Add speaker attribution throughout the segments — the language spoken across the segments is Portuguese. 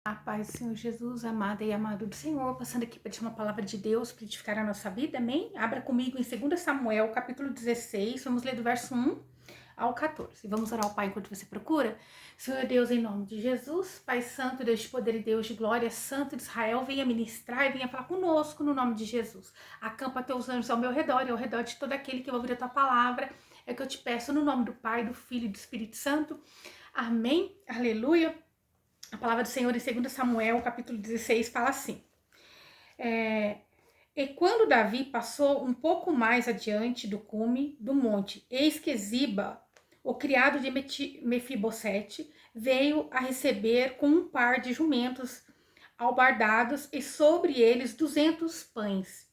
Speaker 1: A paz do Senhor Jesus, amada e amado do Senhor, passando aqui para te uma palavra de Deus para edificar a nossa vida, amém? Abra comigo em 2 Samuel, capítulo 16, vamos ler do verso 1 ao 14. Vamos orar ao Pai enquanto você procura? Senhor Deus, em nome de Jesus, Pai Santo, Deus de poder e Deus de glória, Santo de Israel, venha ministrar e venha falar conosco no nome de Jesus. Acampa teus anjos ao meu redor e ao redor de todo aquele que vai ouvir a tua palavra. É que eu te peço no nome do Pai, do Filho e do Espírito Santo. Amém, aleluia. A palavra do Senhor em 2 Samuel, capítulo 16, fala assim. E quando Davi passou um pouco mais adiante do cume do monte, eis que Ziba, o criado de Mefibosete, veio a receber com um par de jumentos albardados e sobre eles 200 pães,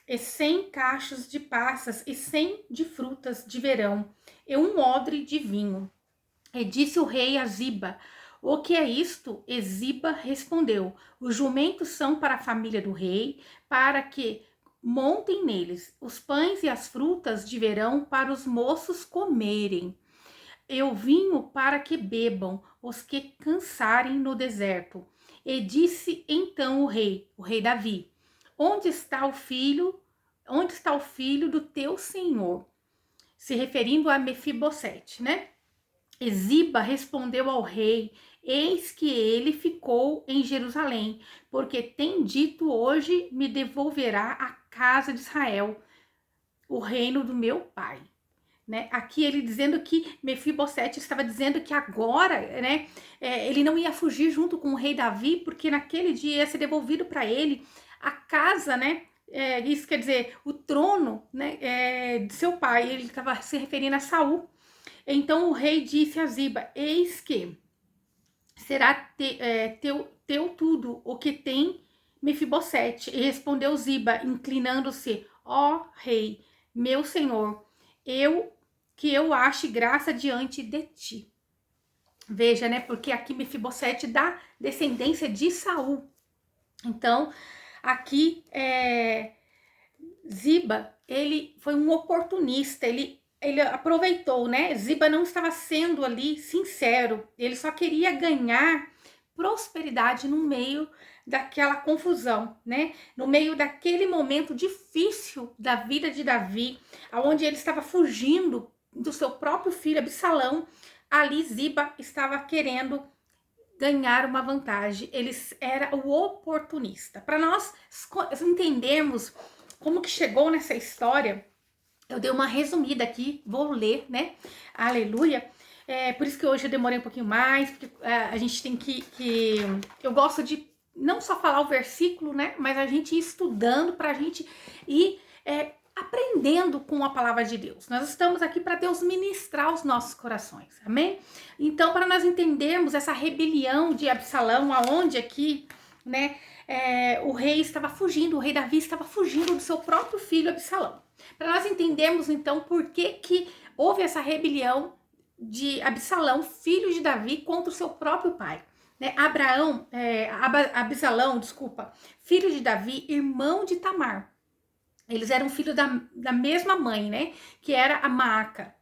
Speaker 1: e 100 cachos de passas e 100 de frutas de verão, e um odre de vinho. E disse o rei a Ziba: o que é isto? E Ziba respondeu: os jumentos são para a família do rei, para que montem neles os pães e as frutas de verão para os moços comerem, e o vinho para que bebam os que cansarem no deserto. E disse então o rei Davi: onde está o filho? Onde está o filho do teu senhor? Se referindo a Mefibosete, né? E Ziba respondeu ao rei: eis que ele ficou em Jerusalém, porque tem dito: hoje me devolverá a casa de Israel, o reino do meu pai. Né? Aqui ele dizendo que Mefibosete estava dizendo que agora, né, ele não ia fugir junto com o rei Davi, porque naquele dia ia ser devolvido para ele a casa, né? Isso quer dizer, o trono, né, de seu pai. Ele estava se referindo a Saul. Então o rei disse a Ziba: eis que será teu tudo o que tem Mefibosete. E respondeu Ziba, inclinando-se: ó rei, meu senhor, eu ache graça diante de ti. Veja, né? Porque aqui Mefibosete dá descendência de Saul. Então, aqui Ziba, ele foi um oportunista, ele aproveitou, né? Ziba não estava sendo ali sincero, ele só queria ganhar prosperidade no meio daquela confusão, né? No meio daquele momento difícil da vida de Davi, onde ele estava fugindo do seu próprio filho Absalão. Ali Ziba estava querendo ganhar uma vantagem, ele era o oportunista. Para nós entendermos como que chegou nessa história, eu dei uma resumida aqui, vou ler, né? Aleluia. Por isso que hoje eu demorei um pouquinho mais, porque a gente tem que... Eu gosto de não só falar o versículo, né? Mas a gente ir estudando para a gente ir aprendendo com a palavra de Deus. Nós estamos aqui para Deus ministrar os nossos corações, amém? Então, para nós entendermos essa rebelião de Absalão, aonde aqui, né? O rei estava fugindo, o rei Davi estava fugindo do seu próprio filho Absalão. Para nós entendermos então por que houve essa rebelião de Absalão, filho de Davi, contra o seu próprio pai. Né? Absalão, filho de Davi, irmão de Tamar. Eles eram filhos da mesma mãe, né? Que era a Maaca.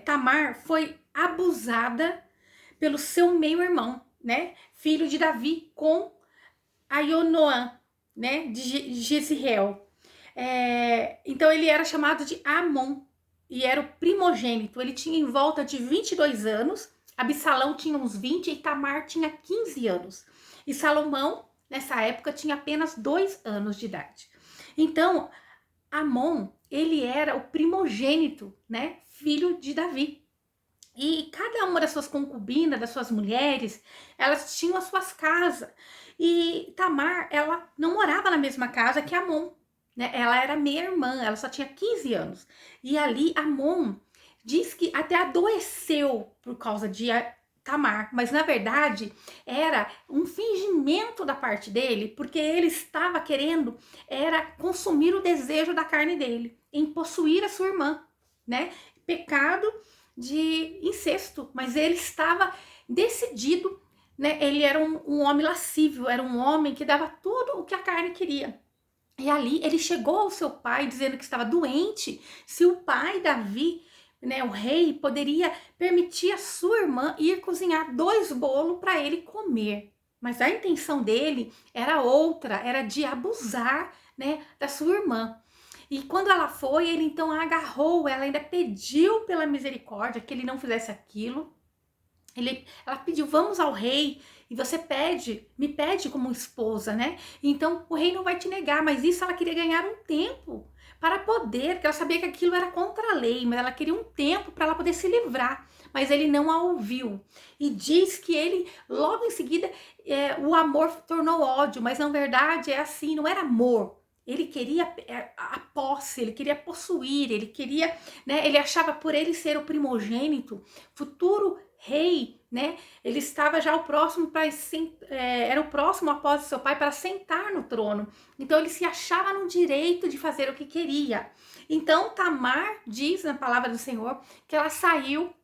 Speaker 1: Tamar foi abusada pelo seu meio-irmão, né? Filho de Davi, com Aionoã, né? De Jezreel. Então ele era chamado de Amon e era o primogênito. Ele tinha em volta de 22 anos, Absalão tinha uns 20 e Tamar tinha 15 anos. E Salomão, nessa época, tinha apenas 2 anos de idade. Então, Amon, ele era o primogênito, né? Filho de Davi. E cada uma das suas concubinas, das suas mulheres, elas tinham as suas casas. E Tamar, ela não morava na mesma casa que Amon, né? Ela era meia-irmã, ela só tinha 15 anos. E ali Amon diz que até adoeceu por causa de Tamar, mas na verdade era um fingimento da parte dele, porque ele estava querendo consumir o desejo da carne dele, em possuir a sua irmã, né? Pecado de incesto, mas ele estava decidido, né? Ele era um homem lascívio, era um homem que dava tudo o que a carne queria. E ali ele chegou ao seu pai dizendo que estava doente, se o pai Davi, né, o rei, poderia permitir a sua irmã ir cozinhar 2 bolos para ele comer. mas a intenção dele era outra, era de abusar, né, da sua irmã. E quando ela foi, ele então a agarrou, ela ainda pediu pela misericórdia que ele não fizesse aquilo. Ela pediu, vamos ao rei, e você me pede como esposa, né? Então o rei não vai te negar, mas isso ela queria ganhar um tempo para poder, porque ela sabia que aquilo era contra a lei, mas ela queria um tempo para ela poder se livrar. Mas ele não a ouviu. E diz que ele, logo em seguida, o amor tornou ódio, mas na verdade é assim, não era amor. Ele queria a posse, ele queria possuir, ele queria, né? Ele achava por ele ser o primogênito, futuro rei, né? Ele estava já o próximo para era o próximo após seu pai para sentar no trono. Então ele se achava no direito de fazer o que queria. Então Tamar diz na palavra do Senhor que ela saiu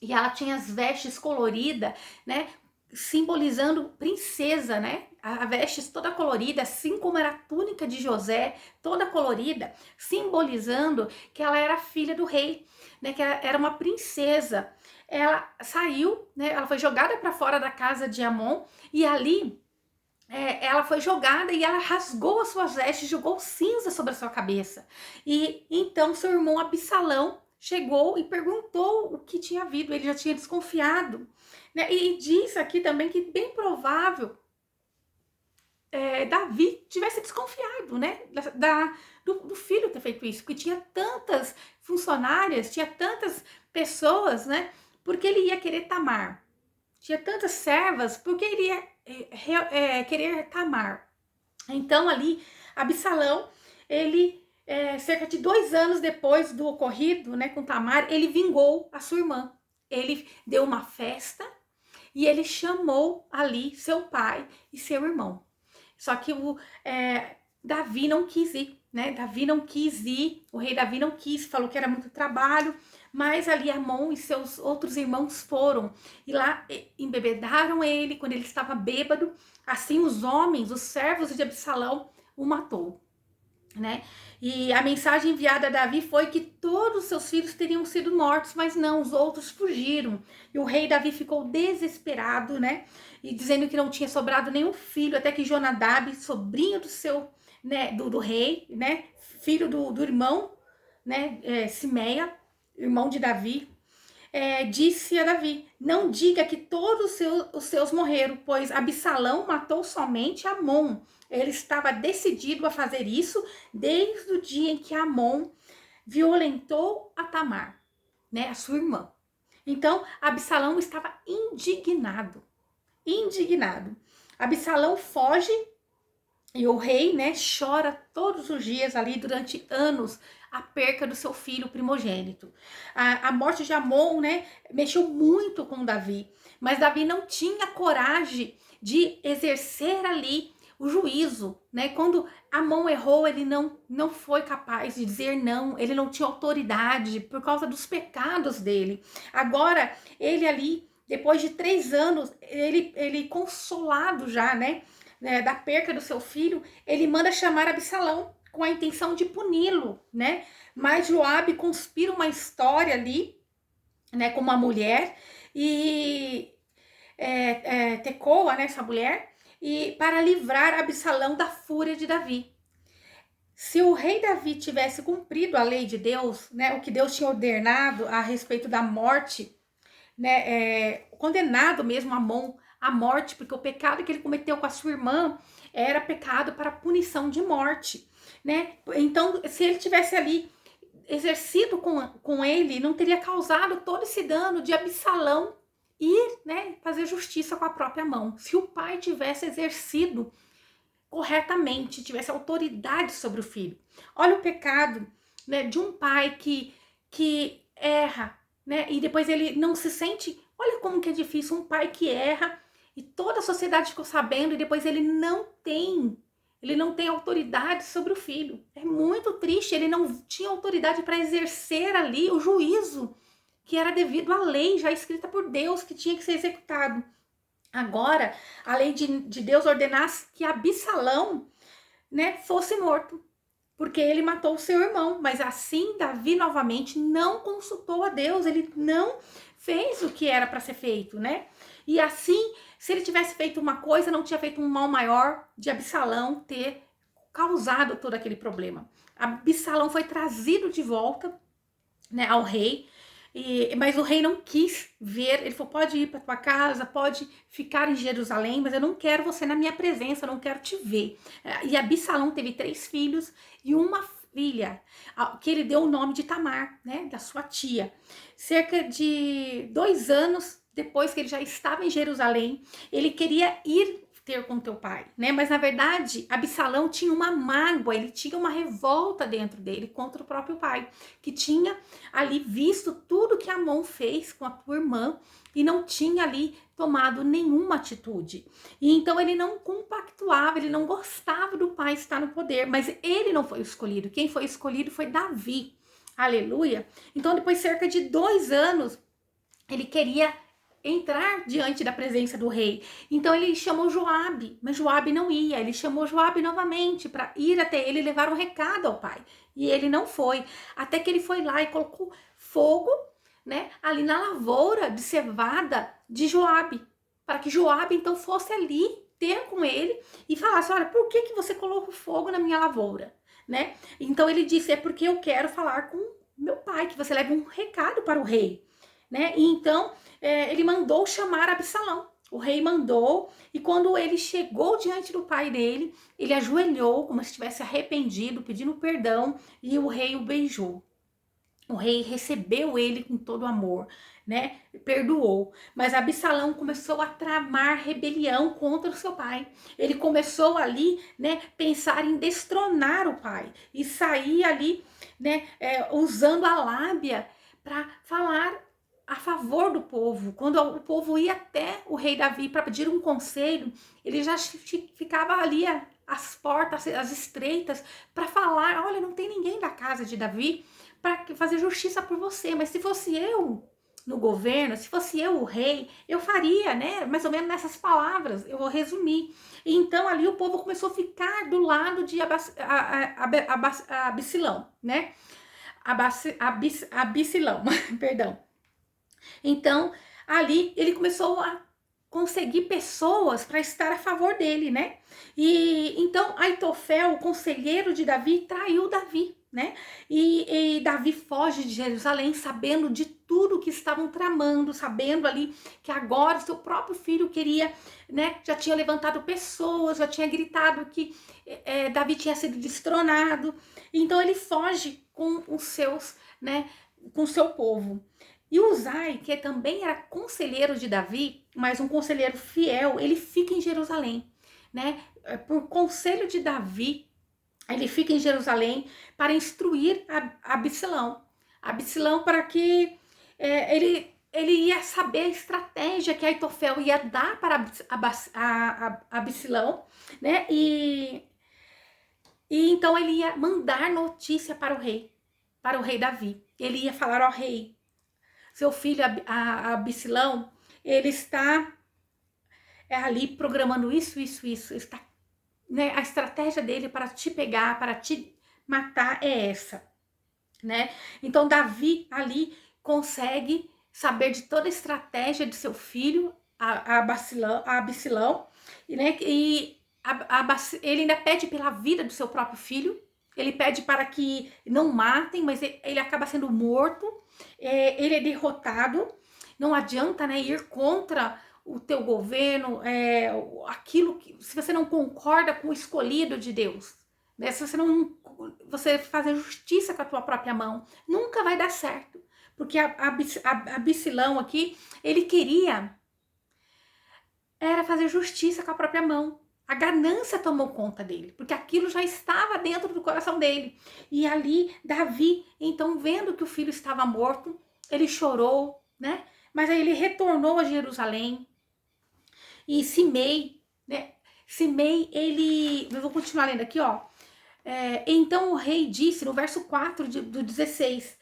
Speaker 1: e ela tinha as vestes coloridas, né? Simbolizando princesa, né? A vestes toda colorida, assim como era a túnica de José, toda colorida, simbolizando que ela era filha do rei, né? Que ela era uma princesa. Ela saiu, né? Ela foi jogada para fora da casa de Amon e ali ela foi jogada e ela rasgou as suas vestes, jogou cinza sobre a sua cabeça. E então seu irmão Absalão chegou e perguntou o que tinha havido. Ele já tinha desconfiado, né? E diz aqui também que bem provável Davi tivesse desconfiado, né? Do filho ter feito isso, porque tinha tantas funcionárias, tinha tantas pessoas, né? Porque ele ia querer Tamar. Tinha tantas servas, porque ele ia querer Tamar. Então ali, Absalão, ele cerca de 2 anos depois do ocorrido, né, com Tamar, ele vingou a sua irmã. Ele deu uma festa e ele chamou ali seu pai e seu irmão. Só que Davi não quis ir, né? Davi não quis ir, o rei Davi não quis, falou que era muito trabalho, mas ali Amon e seus outros irmãos foram e lá embebedaram ele quando ele estava bêbado. Assim os homens, os servos de Absalão, o matou, né? E a mensagem enviada a Davi foi que todos os seus filhos teriam sido mortos, mas não, os outros fugiram. E o rei Davi ficou desesperado, né? E dizendo que não tinha sobrado nenhum filho, até que Jonadab, sobrinho do seu, né, do rei, né, filho do irmão, né, Simeia, irmão de Davi, disse a Davi, não diga que todos os seus morreram, pois Absalão matou somente Amon. Ele estava decidido a fazer isso desde o dia em que Amon violentou a Tamar, né, a sua irmã. Então, Absalão estava indignado. Absalão foge e o rei, né, chora todos os dias ali durante anos a perca do seu filho primogênito. A morte de Amon, né, mexeu muito com Davi, mas Davi não tinha coragem de exercer ali o juízo, né? Quando Amon errou, ele não foi capaz de dizer não, ele não tinha autoridade por causa dos pecados dele. Agora, ele ali, depois de 3 anos, ele consolado já, né, da perca do seu filho, ele manda chamar Absalão com a intenção de puni-lo, né? Mas Joabe conspira uma história ali, né, com uma mulher e Tecoa, né, essa mulher, e para livrar Absalão da fúria de Davi. Se o rei Davi tivesse cumprido a lei de Deus, né, o que Deus tinha ordenado a respeito da morte, né, condenado mesmo Amon à morte, porque o pecado que ele cometeu com a sua irmã era pecado para punição de morte, né? Então, se ele tivesse ali exercido com ele, não teria causado todo esse dano de Absalão ir, né, fazer justiça com a própria mão. Se o pai tivesse exercido corretamente, tivesse autoridade sobre o filho. Olha o pecado, né, de um pai que erra, né, e depois ele não se sente. Olha como que é difícil um pai que erra e toda a sociedade ficou sabendo e depois ele não tem autoridade sobre o filho. É muito triste, ele não tinha autoridade para exercer ali o juízo que era devido à lei já escrita por Deus, que tinha que ser executado. Agora, a lei de Deus ordenasse que Absalão, né, fosse morto, porque ele matou o seu irmão. Mas assim, Davi novamente não consultou a Deus, ele não fez o que era para ser feito, né? E assim, se ele tivesse feito uma coisa, não tinha feito um mal maior de Absalão ter causado todo aquele problema. Absalão foi trazido de volta, né, ao rei, mas o rei não quis ver. Ele falou: pode ir para tua casa, pode ficar em Jerusalém, mas eu não quero você na minha presença, eu não quero te ver. E Absalão teve 3 filhos e uma filha, que ele deu o nome de Tamar, né, da sua tia. Cerca de 2 anos depois que ele já estava em Jerusalém, ele queria ir ter com teu pai, né? Mas na verdade, Absalão tinha uma mágoa, ele tinha uma revolta dentro dele contra o próprio pai, que tinha ali visto tudo que Amon fez com a tua irmã e não tinha ali tomado nenhuma atitude. E então ele não compactuava, ele não gostava do pai estar no poder, mas ele não foi o escolhido. Quem foi escolhido foi Davi. Aleluia. Então depois de cerca de 2 anos, ele queria entrar diante da presença do rei. Então ele chamou Joabe, mas Joabe não ia. Ele chamou Joabe novamente para ir até ele e levar um recado ao pai. E ele não foi. Até que ele foi lá e colocou fogo, né, ali na lavoura de cevada de Joabe, para que Joabe então fosse ali ter com ele e falasse: olha, por que você colocou fogo na minha lavoura, né? Então ele disse: é porque eu quero falar com meu pai, que você leve um recado para o rei, né? E então ele mandou chamar Absalão. O rei mandou, e quando ele chegou diante do pai dele, ele ajoelhou como se estivesse arrependido, pedindo perdão, e o rei o beijou. O rei recebeu ele com todo amor, né? Perdoou. Mas Absalão começou a tramar rebelião contra o seu pai. Ele começou ali, né, pensar em destronar o pai e sair ali, né, usando a lábia para falar a favor do povo. Quando o povo ia até o rei Davi para pedir um conselho, ele já ficava ali às portas, às estreitas, para falar: olha, não tem ninguém da casa de Davi para fazer justiça por você, mas se fosse eu no governo, se fosse eu o rei, eu faria, né? Mais ou menos nessas palavras, eu vou resumir. E então ali o povo começou a ficar do lado de Absalão, né? Absalão, perdão. Então, ali ele começou a conseguir pessoas para estar a favor dele, né? E então Aitofel, o conselheiro de Davi, traiu Davi, né? E Davi foge de Jerusalém sabendo de tudo que estavam tramando, sabendo ali que agora seu próprio filho queria, né? Já tinha levantado pessoas, já tinha gritado que Davi tinha sido destronado. Então ele foge com os seus, né? Com o seu povo. E Uzai, que também era conselheiro de Davi, mas um conselheiro fiel, ele fica em Jerusalém, né? Por conselho de Davi, ele fica em Jerusalém para instruir Absalão. Absalão para que ele ia saber a estratégia que Aitofel ia dar para Absalão, né? E então ele ia mandar notícia para o rei Davi. Ele ia falar ao rei: seu filho Absalão, ele está ali programando isso, está, né, a estratégia dele para te pegar, para te matar é essa, né? Então Davi ali consegue saber de toda a estratégia de seu filho, Absalão, né? E ele ainda pede pela vida do seu próprio filho. Ele pede para que não matem, mas ele acaba sendo morto. Ele é derrotado. Não adianta, né, ir contra o teu governo, aquilo que, se você não concorda com o escolhido de Deus, né, se você fazer justiça com a tua própria mão, nunca vai dar certo. Porque Absalão aqui, ele queria era fazer justiça com a própria mão. A ganância tomou conta dele, porque aquilo já estava dentro do coração dele. E ali, Davi, então, vendo que o filho estava morto, ele chorou, né? Mas aí ele retornou a Jerusalém. E Simei, né? Simei, eu vou continuar lendo aqui, ó. Então o rei disse, no verso 4 do 16,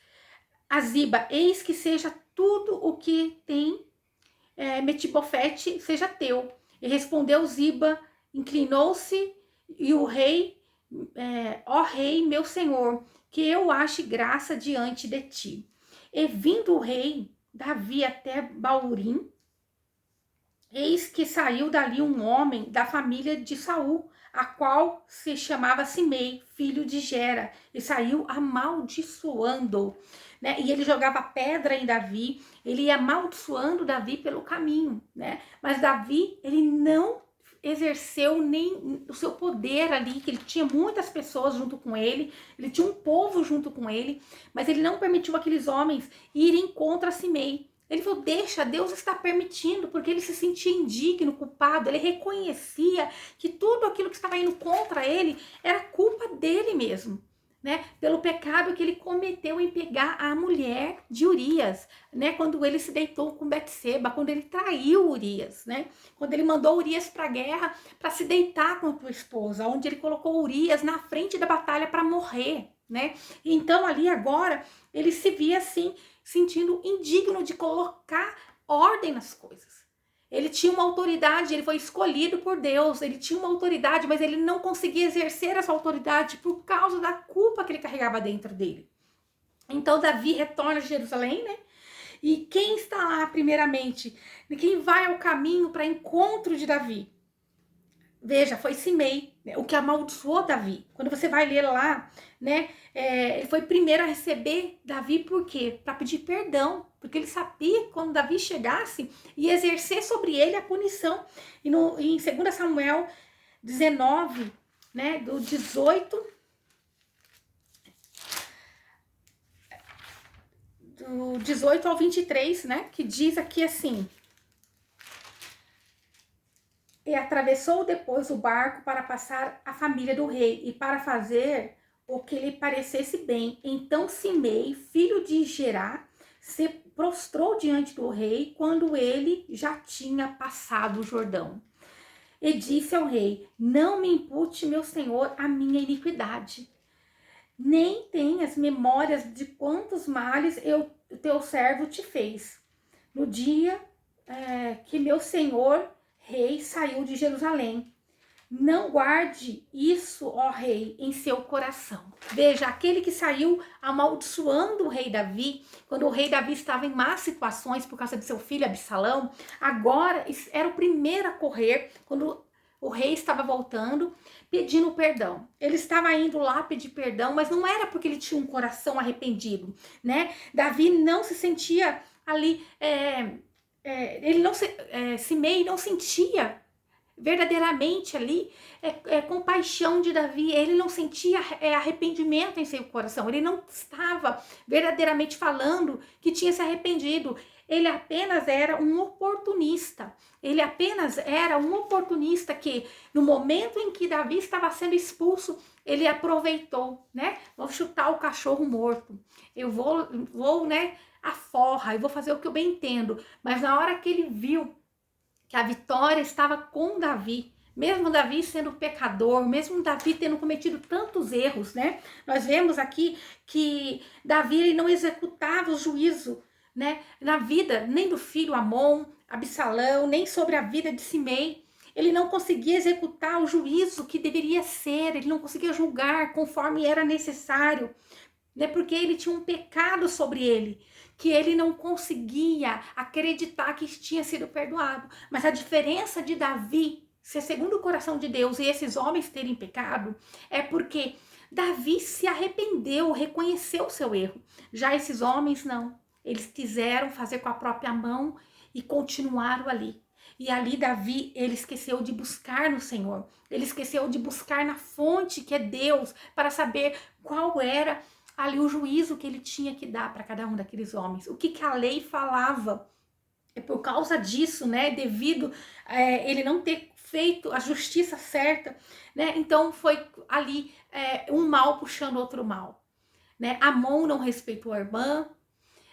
Speaker 1: a Ziba: eis que seja tudo o que tem Metibofete seja teu. E respondeu Ziba, inclinou-se, e o rei, ó rei, meu senhor, que eu ache graça diante de ti. E vindo o rei Davi até Baurim, Eis que saiu dali um homem da família de Saul, a qual se chamava Simei, filho de Gera, e saiu amaldiçoando, né? E ele jogava pedra em Davi, ele ia amaldiçoando Davi pelo caminho, né? Mas Davi, ele não exerceu nem o seu poder ali, que ele tinha muitas pessoas junto com ele tinha um povo junto com ele, mas ele não permitiu aqueles homens irem contra Simei. Ele falou, deixa, Deus está permitindo, porque ele se sentia indigno, culpado, ele reconhecia que tudo aquilo que estava indo contra ele era culpa dele mesmo, né? Pelo pecado que ele cometeu em pegar a mulher de Urias, né? Quando ele se deitou com Betseba, quando ele traiu Urias, né? Quando ele mandou Urias para a guerra para se deitar com a tua esposa, onde ele colocou Urias na frente da batalha para morrer, né? Então ali agora ele se via assim, sentindo indigno de colocar ordem nas coisas. Ele tinha uma autoridade, ele foi escolhido por Deus, ele tinha uma autoridade, mas ele não conseguia exercer essa autoridade por causa da culpa que ele carregava dentro dele. Então Davi retorna a Jerusalém, né? E quem está lá primeiramente? Quem vai ao caminho para encontro de Davi? Veja, foi Simei, né, o que amaldiçoou Davi. Quando você vai ler lá, né, ele foi primeiro a receber Davi, por quê? Para pedir perdão, porque ele sabia que quando Davi chegasse, ia exercer sobre ele a punição. E em 2 Samuel 19, né, do 18, do 18 ao 23, né, que diz aqui assim: e atravessou depois o barco para passar a família do rei e para fazer o que lhe parecesse bem. Então Simei, filho de Gerá, se prostrou diante do rei quando ele já tinha passado o Jordão. E disse ao rei: não me impute, meu senhor, a minha iniquidade, nem tenhas memórias de quantos males teu servo te fez. No dia que meu senhor rei saiu de Jerusalém. Não guarde isso, ó rei, em seu coração. Veja, aquele que saiu amaldiçoando o rei Davi, quando o rei Davi estava em más situações por causa de seu filho Absalão, agora era o primeiro a correr, quando o rei estava voltando, pedindo perdão. Ele estava indo lá pedir perdão, mas não era porque ele tinha um coração arrependido, né? Davi não se sentia ali, ele não se, Simei não sentia verdadeiramente ali compaixão de Davi, ele não sentia arrependimento em seu coração, ele não estava verdadeiramente falando que tinha se arrependido, ele apenas era um oportunista, que no momento em que Davi estava sendo expulso, ele aproveitou, né? Vou chutar o cachorro morto, eu vou, né, a forra, eu vou fazer o que eu bem entendo, mas na hora que ele viu que a vitória estava com Davi, mesmo Davi sendo pecador, mesmo Davi tendo cometido tantos erros, né? Nós vemos aqui que Davi ele não executava o juízo, né, na vida nem do filho Amon, Absalão, nem sobre a vida de Simei. Ele não conseguia executar o juízo que deveria ser, ele não conseguia julgar conforme era necessário, né? Porque ele tinha um pecado sobre ele, que ele não conseguia acreditar que tinha sido perdoado. Mas a diferença de Davi ser segundo o coração de Deus e esses homens terem pecado é porque Davi se arrependeu, reconheceu o seu erro. Já esses homens não. Eles quiseram fazer com a própria mão e continuaram ali. E ali Davi, ele esqueceu de buscar no Senhor. Ele esqueceu de buscar na fonte que é Deus, para saber qual era ali o juízo que ele tinha que dar para cada um daqueles homens. O que a lei falava. É por causa disso, né, devido ele não ter feito a justiça certa, né, então foi ali um mal puxando outro mal, né. Amon não respeitou a irmã,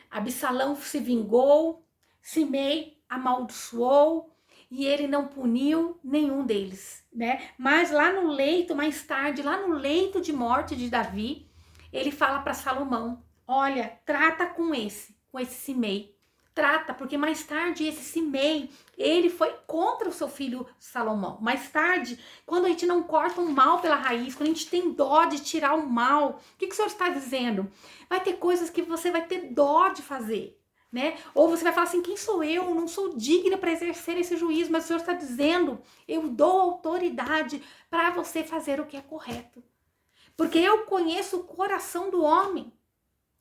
Speaker 1: Absalão se vingou, Simei amaldiçoou e ele não puniu nenhum deles, né. Mas lá no leito, mais tarde, lá no leito de morte de Davi, ele fala para Salomão: olha, trata com esse Simei. Trata, porque mais tarde esse Simei, ele foi contra o seu filho Salomão. Mais tarde, quando a gente não corta um mal pela raiz, quando a gente tem dó de tirar o mal, o que o Senhor está dizendo? Vai ter coisas que você vai ter dó de fazer. né? Ou você vai falar assim, quem sou eu? Não sou digna para exercer esse juízo, mas o Senhor está dizendo, eu dou autoridade para você fazer o que é correto. Porque eu conheço o coração do homem.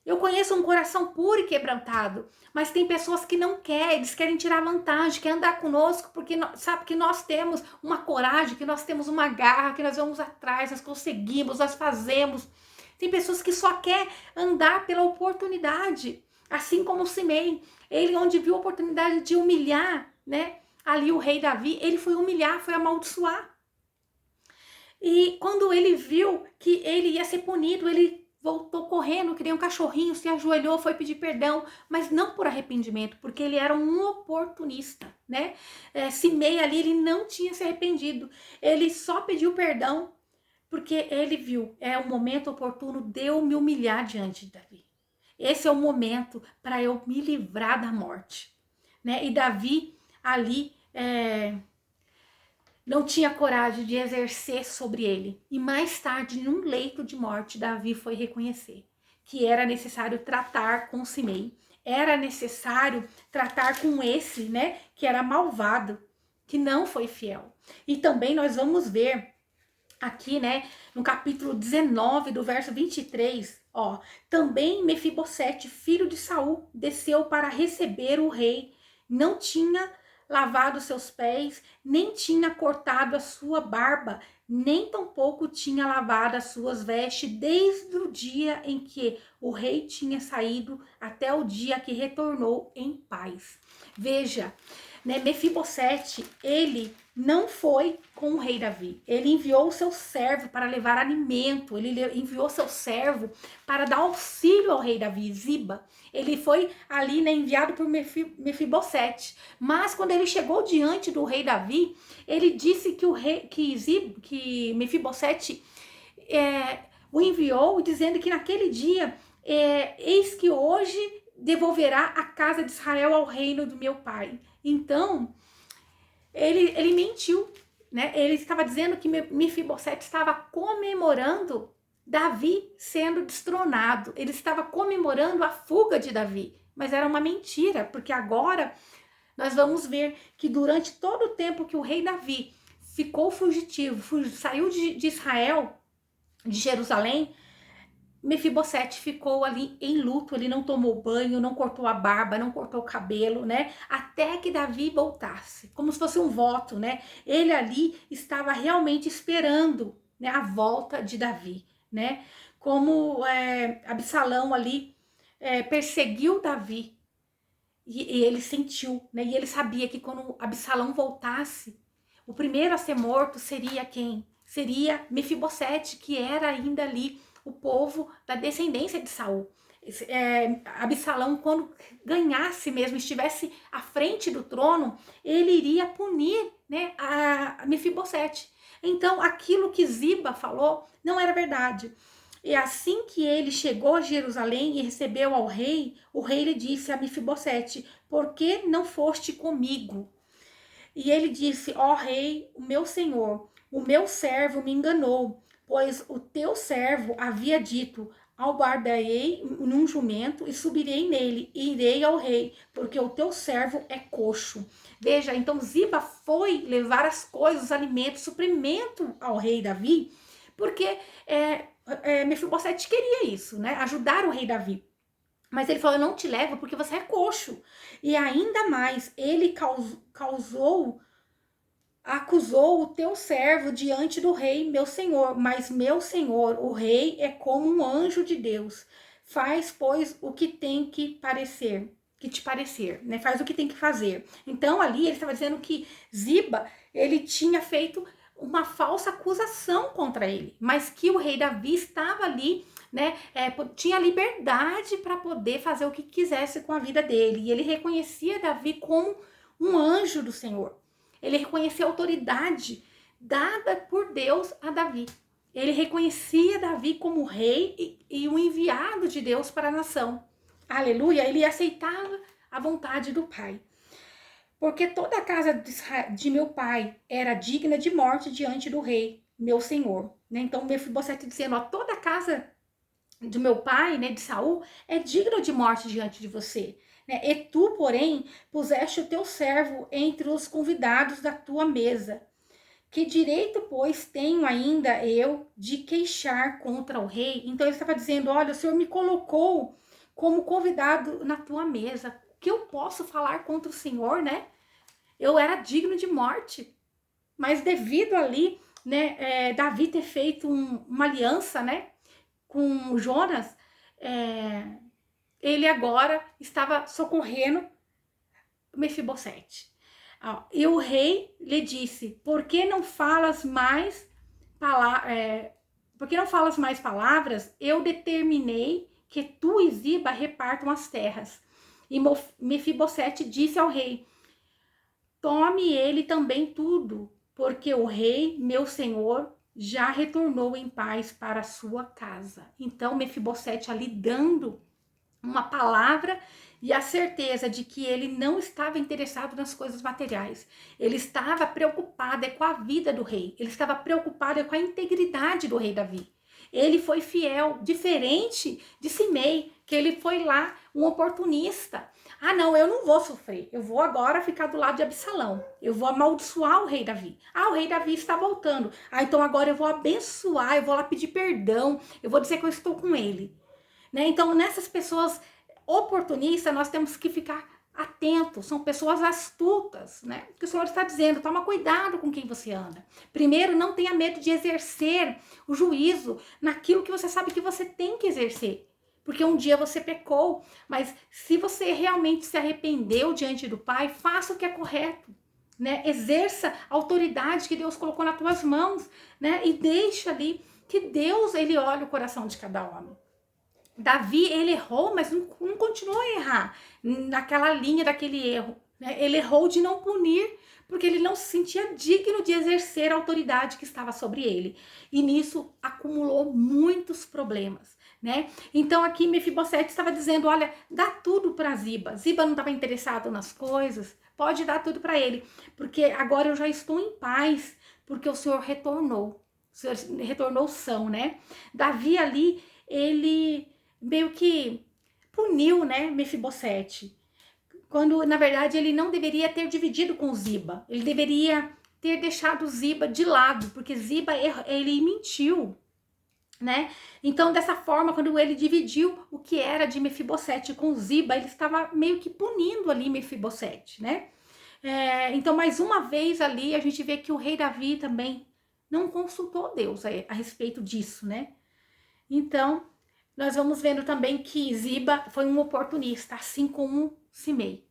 Speaker 1: Eu conheço um coração puro e quebrantado, mas tem pessoas que não querem, eles querem tirar vantagem, querem andar conosco, porque sabe que nós temos uma coragem, que nós temos uma garra, que nós vamos atrás, nós conseguimos, nós fazemos. Tem pessoas que só querem andar pela oportunidade, assim como o Simei. Ele, onde viu a oportunidade de humilhar, né? Ali o rei Davi, ele foi humilhar, foi amaldiçoar. E quando ele viu que ele ia ser punido, ele voltou correndo, que nem um cachorrinho, se ajoelhou, foi pedir perdão, mas não por arrependimento, porque ele era um oportunista, né? Simei ali, ele não tinha se arrependido, ele só pediu perdão, porque ele viu, é o momento oportuno de eu me humilhar diante de Davi. Esse é o momento para eu me livrar da morte, né? E Davi ali não tinha coragem de exercer sobre ele. E mais tarde, num leito de morte, Davi foi reconhecer que era necessário tratar com Simei. Era necessário tratar com esse, né, que era malvado, que não foi fiel. E também nós vamos ver aqui, né, no capítulo 19, do verso 23, ó, também Mefibosete, filho de Saul, desceu para receber o rei. Não tinha lavado seus pés, nem tinha cortado a sua barba, nem tampouco tinha lavado as suas vestes, desde o dia em que o rei tinha saído até o dia que retornou em paz. Veja, né, Mefibosete, ele não foi com o rei Davi. Ele enviou o seu servo para levar alimento. Ele enviou seu servo para dar auxílio ao rei Davi, Ziba. Ele foi ali, né, enviado por Mefibosete. Mas quando ele chegou diante do rei Davi, ele disse que que Mefibosete o enviou, dizendo que naquele dia, eis que hoje devolverá a casa de Israel ao reino do meu pai. Então, ele mentiu, né? Ele estava dizendo que Mefibosete estava comemorando Davi sendo destronado. Ele estava comemorando a fuga de Davi, mas era uma mentira, porque agora nós vamos ver que durante todo o tempo que o rei Davi ficou fugitivo, saiu de Israel, de Jerusalém, Mefibosete ficou ali em luto, ele não tomou banho, não cortou a barba, não cortou o cabelo, né? Até que Davi voltasse, como se fosse um voto, né? Ele ali estava realmente esperando, né, a volta de Davi, né? Como Absalão ali perseguiu Davi e ele sentiu, né? E ele sabia que quando Absalão voltasse, o primeiro a ser morto seria quem? Seria Mefibosete, que era ainda ali o povo da descendência de Saul. Absalão, quando ganhasse mesmo, estivesse à frente do trono, ele iria punir, né, a Mefibosete. Então, aquilo que Ziba falou não era verdade. E assim que ele chegou a Jerusalém e recebeu ao rei, o rei lhe disse a Mefibosete: por que não foste comigo? E ele disse: ó rei, o meu senhor, o meu servo me enganou, pois o teu servo havia dito: albardarei num jumento e subirei nele, e irei ao rei, porque o teu servo é coxo. Veja, então Ziba foi levar as coisas, os alimentos, suprimento ao rei Davi, porque Mefibosete queria isso, né? Ajudar o rei Davi. Mas ele falou: eu não te levo porque você é coxo. E ainda mais, ele acusou o teu servo diante do rei, meu senhor. Mas meu senhor, o rei é como um anjo de Deus. Faz, pois, o que tem que te parecer, né? Faz o que tem que fazer. Então ali ele estava dizendo que Ziba, ele tinha feito uma falsa acusação contra ele, mas que o rei Davi estava ali, né, tinha liberdade para poder fazer o que quisesse com a vida dele. E ele reconhecia Davi como um anjo do Senhor. Ele reconhecia a autoridade dada por Deus a Davi. Ele reconhecia Davi como rei e o enviado de Deus para a nação. Aleluia! Ele aceitava a vontade do Pai. Porque toda a casa de meu pai era digna de morte diante do rei, meu senhor. Né? Então, Mefibosete dizendo: ó, toda a casa do meu pai, né, de Saul, é digna de morte diante de você. né? E tu, porém, puseste o teu servo entre os convidados da tua mesa. Que direito, pois, tenho ainda eu de queixar contra o rei? Então ele estava dizendo: olha, o Senhor me colocou como convidado na tua mesa. O que eu posso falar contra o Senhor, né? Eu era digno de morte. Mas devido ali, né, Davi ter feito uma aliança, né, com Jonas, é, ele agora estava socorrendo Mefibosete. E o rei lhe disse: por que não falas mais palavras? Eu determinei que tu e Ziba repartam as terras. E Mefibosete disse ao rei: tome ele também tudo, porque o rei, meu senhor, já retornou em paz para a sua casa. Então Mefibosete ali dando uma palavra e a certeza de que ele não estava interessado nas coisas materiais. Ele estava preocupado com a vida do rei. Ele estava preocupado com a integridade do rei Davi. Ele foi fiel, diferente de Simei, que ele foi lá um oportunista. Ah, não, eu não vou sofrer. Eu vou agora ficar do lado de Absalão. Eu vou amaldiçoar o rei Davi. Ah, o rei Davi está voltando. Ah, então agora eu vou abençoar, eu vou lá pedir perdão, eu vou dizer que eu estou com ele. Né? Então, nessas pessoas oportunistas, nós temos que ficar atentos, são pessoas astutas, né? Que o Senhor está dizendo, toma cuidado com quem você anda. Primeiro, não tenha medo de exercer o juízo naquilo que você sabe que você tem que exercer. Porque um dia você pecou, mas se você realmente se arrependeu diante do Pai, faça o que é correto. Né? Exerça a autoridade que Deus colocou nas tuas mãos, né? E deixa ali que Deus, ele olha o coração de cada homem. Davi, ele errou, mas não continuou a errar naquela linha daquele erro. Né? Ele errou de não punir, porque ele não se sentia digno de exercer a autoridade que estava sobre ele. E nisso acumulou muitos problemas. Né? Então aqui Mefibosete estava dizendo, olha, dá tudo para Ziba. Ziba não estava interessado nas coisas, pode dar tudo para ele, porque agora eu já estou em paz, porque o Senhor retornou. O Senhor retornou são, né? Davi ali, ele meio que puniu, né, Mefibosete, quando na verdade ele não deveria ter dividido com Ziba, ele deveria ter deixado Ziba de lado, porque Ziba ele mentiu, né? Então dessa forma, quando ele dividiu o que era de Mefibosete com Ziba, ele estava meio que punindo ali Mefibosete, né? Então mais uma vez ali a gente vê que o rei Davi também não consultou Deus a respeito disso, né? Então nós vamos vendo também que Ziba foi um oportunista, assim como Simei,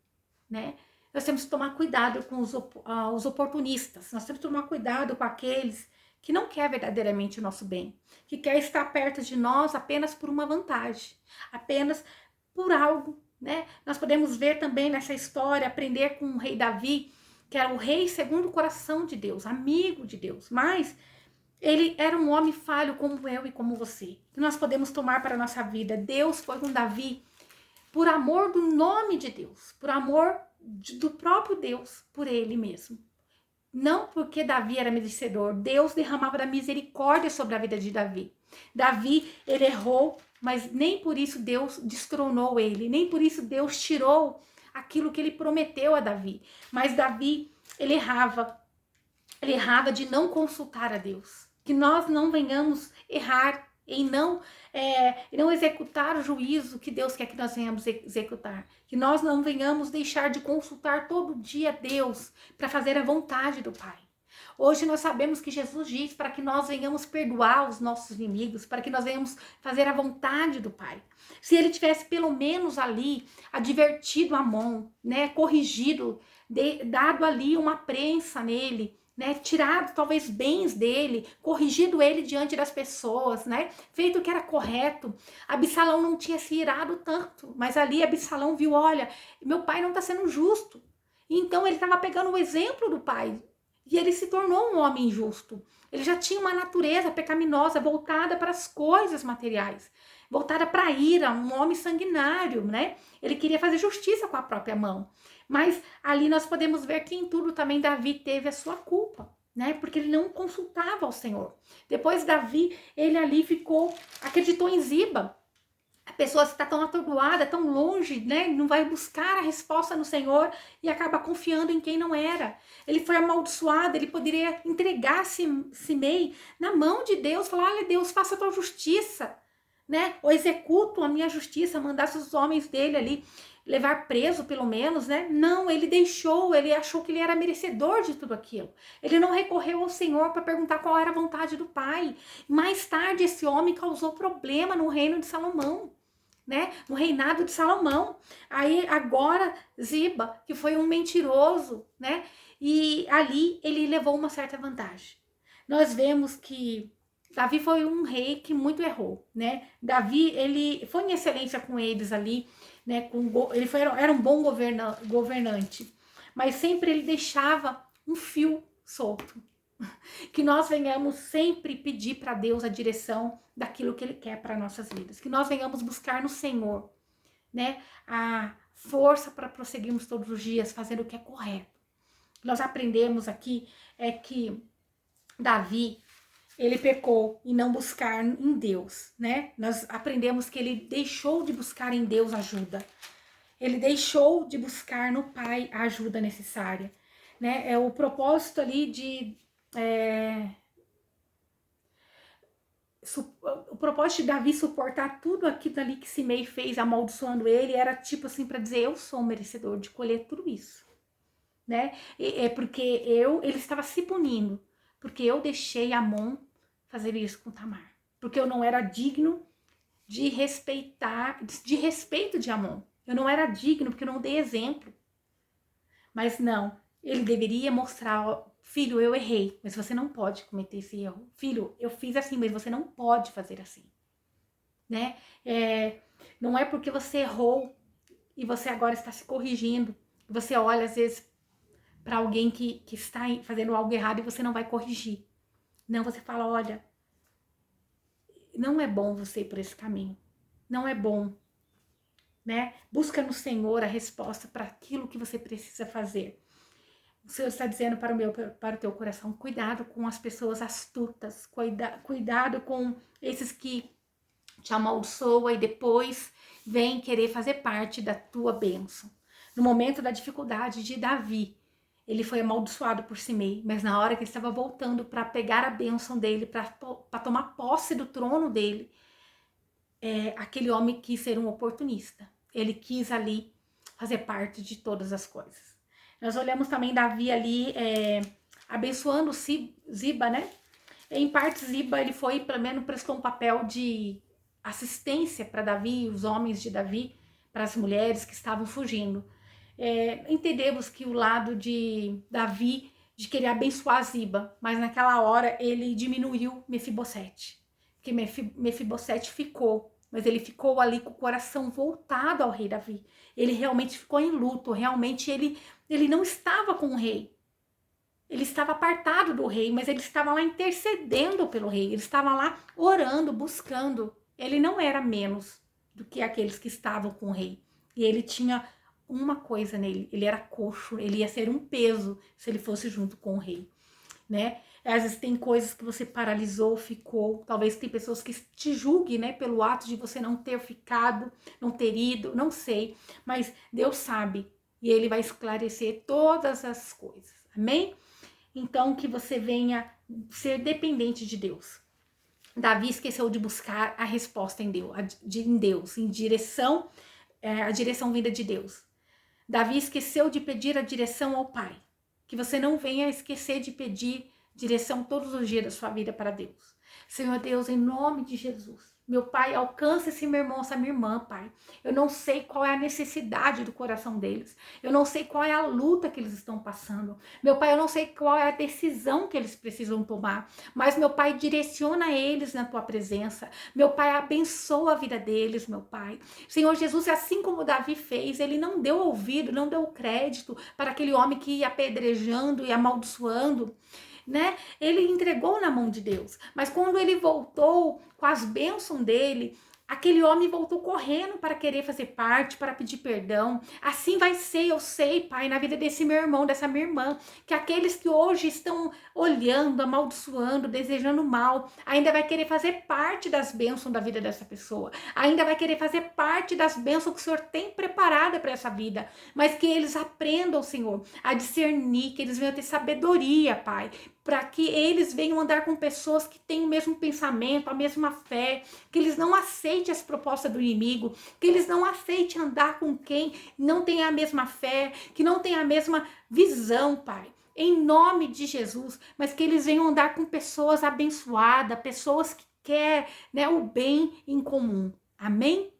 Speaker 1: né? Nós temos que tomar cuidado com os oportunistas, nós temos que tomar cuidado com aqueles que não quer verdadeiramente o nosso bem, que quer estar perto de nós apenas por uma vantagem, apenas por algo, né? Nós podemos ver também nessa história, aprender com o rei Davi, que era o rei segundo o coração de Deus, amigo de Deus, mas ele era um homem falho como eu e como você. Que nós podemos tomar para a nossa vida. Deus foi com Davi por amor do nome de Deus, por amor do próprio Deus, por ele mesmo. Não porque Davi era merecedor. Deus derramava da misericórdia sobre a vida de Davi. Davi, ele errou, mas nem por isso Deus destronou ele. Nem por isso Deus tirou aquilo que ele prometeu a Davi. Mas Davi, ele errava. Ele errava de não consultar a Deus. Que nós não venhamos errar em não executar o juízo que Deus quer que nós venhamos executar. Que nós não venhamos deixar de consultar todo dia Deus para fazer a vontade do Pai. Hoje nós sabemos que Jesus diz para que nós venhamos perdoar os nossos inimigos, para que nós venhamos fazer a vontade do Pai. Se ele tivesse pelo menos ali advertido Amon, né, corrigido, dado ali uma prensa nele, né, tirado talvez bens dele, corrigido ele diante das pessoas, né, feito o que era correto, Absalão não tinha se irado tanto, mas ali Absalão viu, olha, meu pai não está sendo justo, então ele estava pegando o exemplo do pai, e ele se tornou um homem injusto, ele já tinha uma natureza pecaminosa voltada para as coisas materiais, voltada para a ira, um homem sanguinário, né, ele queria fazer justiça com a própria mão. Mas ali nós podemos ver que em tudo também Davi teve a sua culpa, né? Porque ele não consultava ao Senhor. Depois Davi, ele ali acreditou em Ziba. A pessoa está tão atordoada, tão longe, né? Não vai buscar a resposta no Senhor e acaba confiando em quem não era. Ele foi amaldiçoado, ele poderia entregar Simei na mão de Deus, falar: olha, Deus, faça a tua justiça, né? Ou executo a minha justiça, mandasse os homens dele ali levar preso, pelo menos, né? Não, ele deixou, ele achou que ele era merecedor de tudo aquilo. Ele não recorreu ao Senhor para perguntar qual era a vontade do Pai. Mais tarde, esse homem causou problema no reino de Salomão, né? No reinado de Salomão. Aí agora Ziba, que foi um mentiroso, né? E ali ele levou uma certa vantagem. Nós vemos que Davi foi um rei que muito errou, né? Davi, ele foi em excelência com eles ali, né? Ele era um bom governante, mas sempre ele deixava um fio solto. Que nós venhamos sempre pedir para Deus a direção daquilo que Ele quer para nossas vidas. Que nós venhamos buscar no Senhor, né, a força para prosseguirmos todos os dias fazendo o que é correto. Nós aprendemos aqui é que Davi, ele pecou em não buscar em Deus, né? Nós aprendemos que ele deixou de buscar em Deus ajuda. Ele deixou de buscar no Pai a ajuda necessária, né? É o propósito ali de o propósito de Davi suportar tudo aquilo ali que Simei fez, amaldiçoando ele, era tipo assim para dizer: eu sou merecedor de colher tudo isso, né? É porque ele estava se punindo, porque eu deixei Amon fazer isso com Tamar, porque eu não era digno de respeito de Amon. Eu não era digno porque eu não dei exemplo. Mas não, ele deveria mostrar: filho, eu errei, mas você não pode cometer esse erro. Filho, eu fiz assim, mas você não pode fazer assim, né? Não é porque você errou e você agora está se corrigindo, você olha às vezes para alguém que está fazendo algo errado e você não vai corrigir. Não, você fala: olha, não é bom você ir por esse caminho, não é bom, né? Busca no Senhor a resposta para aquilo que você precisa fazer. O Senhor está dizendo para o teu coração: cuidado com as pessoas astutas, cuidado com esses que te amaldiçoam e depois vêm querer fazer parte da tua bênção. No momento da dificuldade de Davi, ele foi amaldiçoado por Simei, mas na hora que ele estava voltando para pegar a bênção dele, para tomar posse do trono dele, aquele homem quis ser um oportunista. Ele quis ali fazer parte de todas as coisas. Nós olhamos também Davi ali abençoando Ziba, né? Em parte, Ziba, ele foi, pelo menos, prestou um papel de assistência para Davi, os homens de Davi, para as mulheres que estavam fugindo. Entendemos que o lado de Davi, de querer abençoar Ziba, mas naquela hora ele diminuiu Mefibosete, porque Mefibosete ficou, mas ele ficou ali com o coração voltado ao rei Davi. Ele realmente ficou em luto, realmente ele não estava com o rei. Ele estava apartado do rei, mas ele estava lá intercedendo pelo rei. Ele estava lá orando, buscando. Ele não era menos do que aqueles que estavam com o rei. E ele tinha uma coisa nele: ele era coxo, ele ia ser um peso se ele fosse junto com o rei, né? Às vezes tem coisas que você paralisou, ficou. Talvez tem pessoas que te julguem, né, pelo ato de você não ter ficado, não ter ido, não sei. Mas Deus sabe e Ele vai esclarecer todas as coisas. Amém? Então, que você venha ser dependente de Deus. Davi esqueceu de buscar a resposta em Deus, em direção, a direção vinda de Deus. Davi esqueceu de pedir a direção ao Pai. Que você não venha esquecer de pedir direção todos os dias da sua vida para Deus. Senhor Deus, em nome de Jesus, meu Pai, alcança esse meu irmão, essa minha irmã, Pai. Eu não sei qual é a necessidade do coração deles. Eu não sei qual é a luta que eles estão passando. Meu Pai, eu não sei qual é a decisão que eles precisam tomar. Mas, meu Pai, direciona eles na Tua presença. Meu Pai, abençoa a vida deles, meu Pai. Senhor Jesus, assim como Davi fez, ele não deu ouvido, não deu crédito para aquele homem que ia apedrejando e amaldiçoando, né? Ele entregou na mão de Deus, mas quando ele voltou com as bênçãos dele, Aquele homem voltou correndo para querer fazer parte, para pedir perdão. Assim vai ser, eu sei, Pai, na vida desse meu irmão, dessa minha irmã, que aqueles que hoje estão olhando, amaldiçoando, desejando mal, ainda vai querer fazer parte das bênçãos da vida dessa pessoa. Ainda vai querer fazer parte das bênçãos que o Senhor tem preparada para essa vida. Mas que eles aprendam, Senhor, a discernir, que eles venham ter sabedoria, Pai, para que eles venham andar com pessoas que têm o mesmo pensamento, a mesma fé, que eles não aceitem as propostas do inimigo, que eles não aceitem andar com quem não tem a mesma fé, que não tem a mesma visão, Pai. Em nome de Jesus, mas que eles venham andar com pessoas abençoadas, pessoas que querem, né, o bem em comum. Amém?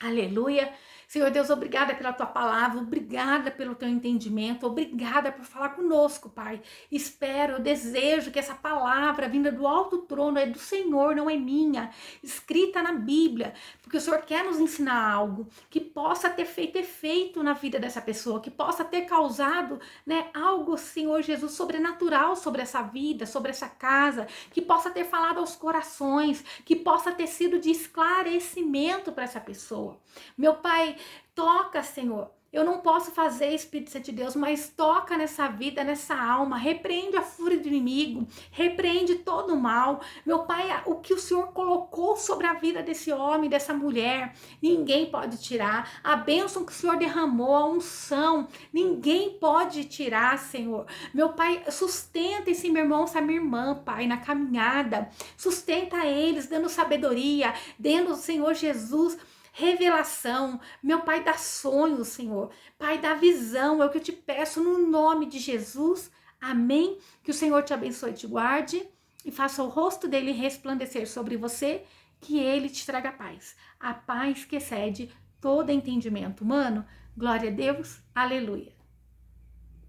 Speaker 1: Aleluia. Senhor Deus, obrigada pela tua palavra, obrigada pelo teu entendimento, obrigada por falar conosco, Pai. Espero, eu desejo que essa palavra vinda do alto trono é do Senhor, não é minha, escrita na Bíblia, porque o Senhor quer nos ensinar algo que possa ter feito efeito na vida dessa pessoa, que possa ter causado, né, algo, Senhor Jesus, sobrenatural sobre essa vida, sobre essa casa, que possa ter falado aos corações, que possa ter sido de esclarecimento para essa pessoa. Meu Pai, toca, Senhor. Eu não posso fazer, Espírito Santo de Deus, mas toca nessa vida, nessa alma, repreende a fúria do inimigo, repreende todo o mal. Meu Pai, o que o Senhor colocou sobre a vida desse homem, dessa mulher, ninguém pode tirar. A bênção que o Senhor derramou, a unção, ninguém pode tirar, Senhor. Meu Pai, sustenta esse meu irmão, essa minha irmã, Pai, na caminhada. Sustenta eles, dando sabedoria, dando, Senhor Jesus, revelação. Meu Pai, dá sonhos, Senhor. Pai, dá visão, é o que eu te peço no nome de Jesus. Amém? Que o Senhor te abençoe e te guarde e faça o rosto dele resplandecer sobre você, que ele te traga paz. A paz que excede todo entendimento humano. Glória a Deus. Aleluia.